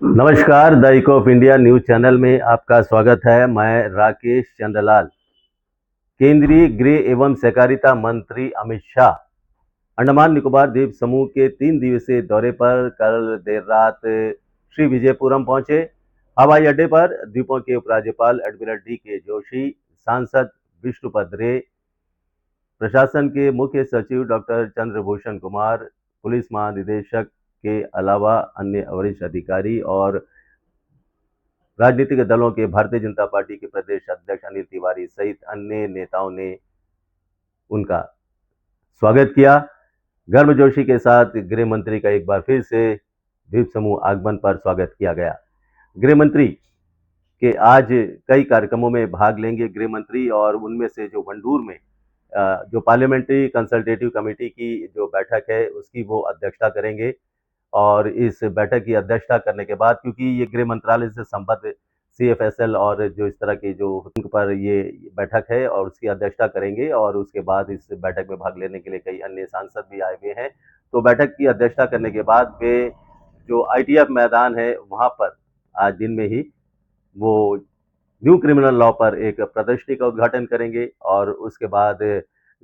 नमस्कार, the eco of India news channel में आपका स्वागत है। मैं राकेश चंद्रलाल। केंद्रीय गृह एवं सहकारिता मंत्री अमित शाह अंडमान निकोबार द्वीप समूह के 3 दिवसीय दौरे पर कल देर रात श्री विजयपुरम पहुंचे। हवाई अड्डे पर द्वीपों के उपराज्यपाल एडमिरल डी.के. जोशी, सांसद विष्णुपद रे, प्रशासन के मुख्य सचिव डॉक्टर चंद्रभूषण कुमार, पुलिस महानिदेशक के अलावा अन्य वरिष्ठ अधिकारी और राजनीतिक दलों के भारतीय जनता पार्टी के प्रदेश अध्यक्ष अनिल तिवारी सहित अन्य नेताओं ने उनका स्वागत किया। गर्मजोशी के साथ गृह मंत्री का एक बार फिर से द्वीप समूह आगमन पर स्वागत किया गया। गृह मंत्री के आज कई कार्यक्रमों में भाग लेंगे गृह मंत्री, और उनमें से जो वंडूर में जो पार्लियामेंट्री कंसल्टेटिव कमेटी की जो बैठक है उसकी वो अध्यक्षता करेंगे। और इस बैठक की अध्यक्षता करने के बाद, क्योंकि ये गृह मंत्रालय से संबद्ध CFSL और जो इस तरह की जो उन पर ये बैठक है और उसकी अध्यक्षता करेंगे, और उसके बाद इस बैठक में भाग लेने के लिए कई अन्य सांसद भी आए हुए हैं। तो बैठक की अध्यक्षता करने के बाद वे जो ITF मैदान है वहाँ पर आज दिन में ही वो न्यू क्रिमिनल लॉ पर एक प्रदर्शनी का उद्घाटन करेंगे, और उसके बाद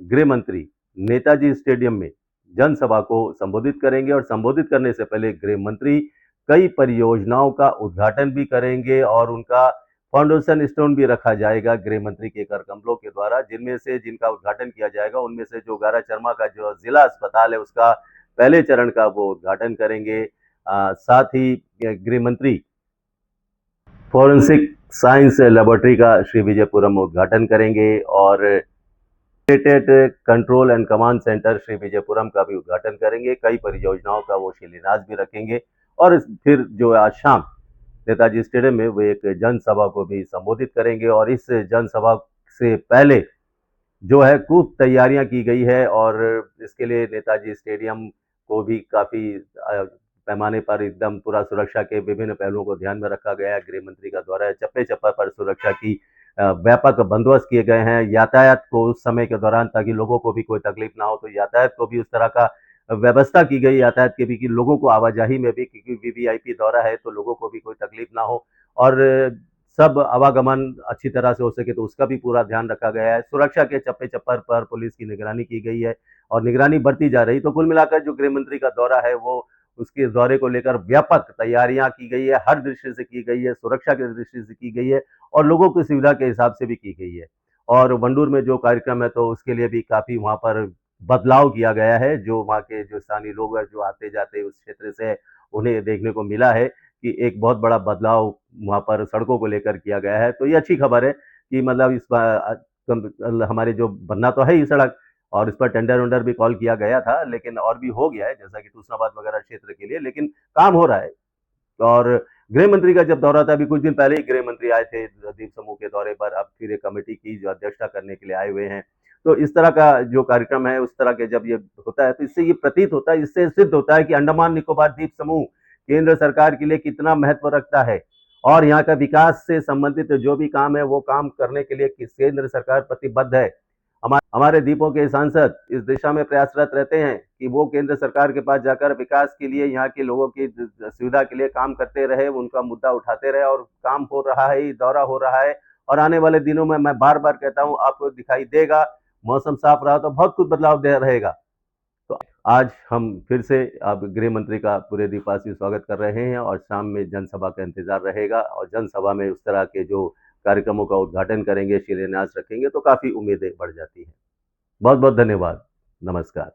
गृह मंत्री नेताजी स्टेडियम में जनसभा को संबोधित करेंगे। और संबोधित करने से पहले गृह मंत्री कई परियोजनाओं का उद्घाटन भी करेंगे और उनका फाउंडेशन स्टोन भी रखा जाएगा गृह मंत्री के कर कमलों के द्वारा, जिनमें से जिनका उद्घाटन किया जाएगा उनमें से जो गारा चरमा का जो जिला अस्पताल है उसका पहले चरण का वो उद्घाटन करेंगे। साथ ही गृह मंत्री फॉरेंसिक साइंस लेबोरेटरी का श्री विजयपुरम में उद्घाटन करेंगे, और integrated control and command centre Shri Vijayapuram का भी उद्घाटन करेंगे। कई परियोजनाओं का वो शिलान्यास भी रखेंगे, और फिर जो आज शाम नेताजी स्टेडियम में वो एक जनसभा को भी संबोधित करेंगे। और इस जनसभा से पहले जो है खूब तैयारियां की गई है, और इसके लिए नेताजी स्टेडियम को भी काफी पैमाने पर एकदम पूरा सुरक्षा के विभिन्न पहलुओं को ध्यान में रखा गया है। गृह मंत्री का दौरा है, चप्पे चप्पे पर सुरक्षा की व्यापक बंदोबस्त किए गए हैं। यातायात को उस समय के दौरान, ताकि लोगों को भी कोई तकलीफ ना हो, तो यातायात को भी उस तरह का व्यवस्था की गई यातायात के भी, कि लोगों को आवाजाही में भी, क्योंकि VVIP दौरा है तो लोगों को भी कोई तकलीफ ना हो, और सब आवागमन अच्छी तरह से हो सके तो उसका भी पूरा ध्यान रखा गया है। सुरक्षा के चप्पे चप्पर पर पुलिस की निगरानी की गई है और निगरानी बढ़ती जा रही। तो कुल मिलाकर जो गृह मंत्री का दौरा है वो, उसके दौरे को लेकर व्यापक तैयारियां की गई है, हर दृष्टि से की गई है, सुरक्षा की दृष्टि से की गई है और लोगों की सुविधा के हिसाब से भी की गई है। और वंडूर में जो कार्यक्रम है तो उसके लिए भी काफी वहां पर बदलाव किया गया है। जो वहाँ के जो स्थानीय लोग हैं जो आते जाते उस क्षेत्र से, उन्हें देखने को मिला है कि एक बहुत बड़ा बदलाव वहाँ पर सड़कों को लेकर किया गया है। तो ये अच्छी खबर है कि मतलब इस बार हमारे जो बनना तो है ही सड़क, और इस पर टेंडर वेंडर भी कॉल किया गया था, लेकिन और भी हो गया है जैसा कि तुलसीनाबाद वगैरह क्षेत्र के लिए, लेकिन काम हो रहा है। और गृह मंत्री का जब दौरा था, अभी कुछ दिन पहले ही गृह मंत्री आए थे द्वीप समूह के दौरे पर, अब फिर एक कमेटी की जो अध्यक्षता करने के लिए आए हुए हैं। तो इस तरह का जो कार्यक्रम है, उस तरह के जब ये होता है तो इससे ये प्रतीत होता है, इससे सिद्ध होता है कि अंडमान निकोबार द्वीप समूह केंद्र सरकार के लिए कितना महत्व रखता है, और यहाँ का विकास से संबंधित जो भी काम है वो काम करने के लिए केंद्र सरकार प्रतिबद्ध है। हमारे द्वीपों के सांसद इस दिशा में प्रयासरत रहते हैं कि वो केंद्र सरकार के पास जाकर विकास के लिए, यहाँ के लोगों की सुविधा के लिए काम करते रहे, उनका मुद्दा उठाते रहे, और काम हो रहा है, दौरा हो रहा है। और आने वाले दिनों में मैं बार बार कहता हूँ, आपको दिखाई देगा, मौसम साफ रहा तो बहुत कुछ बदलाव दे रहेगा। तो आज हम फिर से अब गृह मंत्री का पूरे द्वीपवासी स्वागत कर रहे हैं, और शाम में जनसभा का इंतजार रहेगा, और जनसभा में उस तरह के जो कार्यक्रमों का उद्घाटन करेंगे, शिलान्यास रखेंगे, तो काफी उम्मीदें बढ़ जाती हैं। बहुत बहुत धन्यवाद। नमस्कार।